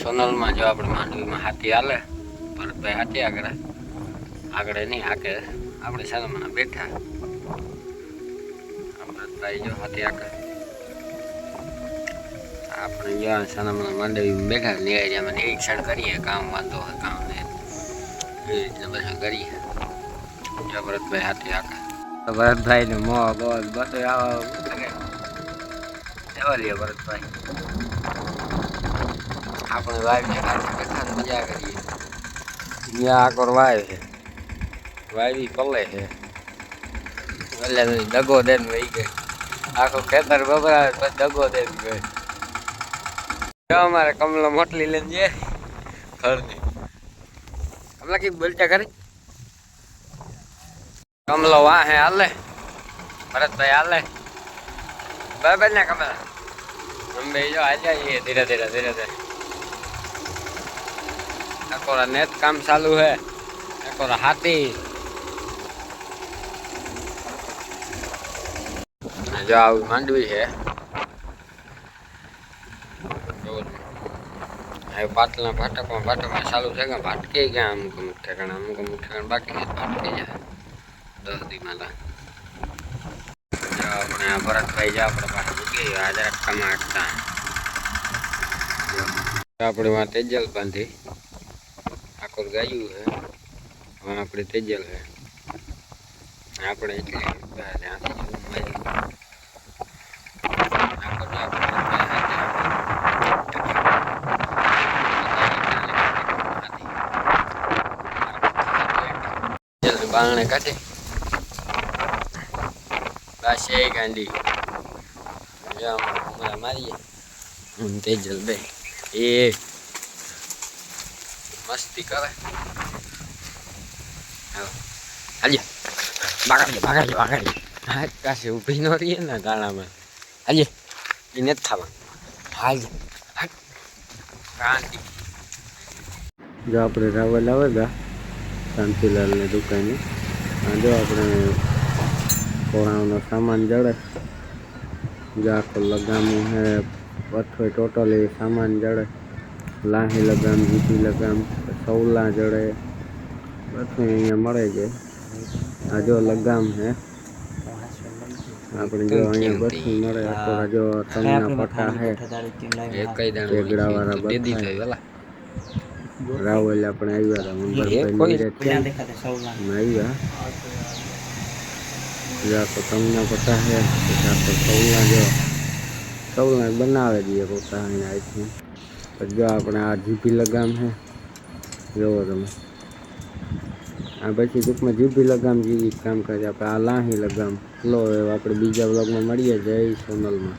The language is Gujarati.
સોનલમાં જો આપણે માંડવીમાં હાથી હાલે, ભરતભાઈ હાથી આગળ નહીં આકે આપણે સારામાં બેઠા. ભરતભાઈ જો હાથી આગળ આપણે જો સારામાં માંડવીમાં બેઠા નિરાયમાં નિરીક્ષણ કરીએ. કામ વાંધો હોય કામ ને એવી રીતના બધું કરીએ. જો ભરતભાઈ હાથી આગળ ભરતભાઈ ને મોહ બોલ બધું આવા લે ભરતભાઈ. આપણે વાવીને કાંઠે બેઠા મજા કરીએ. ત્યાં આગળ વાય છે, વાવી પલે છે એટલે દગો દેન વહી ગઈ. આખું ખેતર બબરાવે પછી દગો દેન ગઈ. અમારે કમલો મોટલી લઈને જાય ઘરની. કમલા કઈ બોલતા ખરી? કમલો વાહે હાલે, ભરતભાઈ હાલે બરાબર ને કમલા? અમે જો આજે ધીરે ધીરે ધીરે ધીરે એકોરા નેત કામ ચાલુ है, एकोरा हाथी जो આવી માંડવી છે. હવે પાટલા ભાટકમાં ચાલુ છે કે ભાટકે ગયા અમુક ઠેકાણા બાકી ભાટકે જાય 10 દી માલા. જો આપણે આ ભરતભાઈ જો આપણે પાસે મૂકી હાજર કમાતા આપણે માં તેજલ બાંધી આકોર ગાયું છે. હવે આપણે તેજલ છે આપણે એટલે બારણે કાઢે બસ એ ગાંડી મારીએ તેજલ બે એ મસ્તી કરે. હાલ્યો બાગાડજો હા કાશે ઊભી ન રહીએ ને ગાળામાં. હાલ્યો એ નથી થવા. હાલ્યો ગાંડી. જો આપણે રાવલ આવે ગા શાંતિલાલની દુકાને જો આપણે કોણાનો સામાન જડે. જો આખો લગામું હે અથવા ટોટલી સામાન જડે. લાહી લગામ, જીપી લગામ, સૌલા જડે બધું અહીંયા મળે છે. આ જો લગામ હે આપણે જો અહીંયા બધું મળે. આખો જો તમના પટ્ટા હે ટેગડા વાળા બધા રાવલ આપણે આવ્યા હતા આવ્યા આખો તમના પટ્ટા હે. આખો સૌલા જો સૌલા બનાવે દઈએ પોતા અહીંયા આઈથી. જો આપણે આ જીપી લગામ છે જોવો તમે. આ પછી ટૂંકમાં જીપી લગામ જેવી કામ કરે. આપણે આ લાહી લગામ લો આપણે બીજા બ્લોગમાં મળીએ. જય સોનલમાં.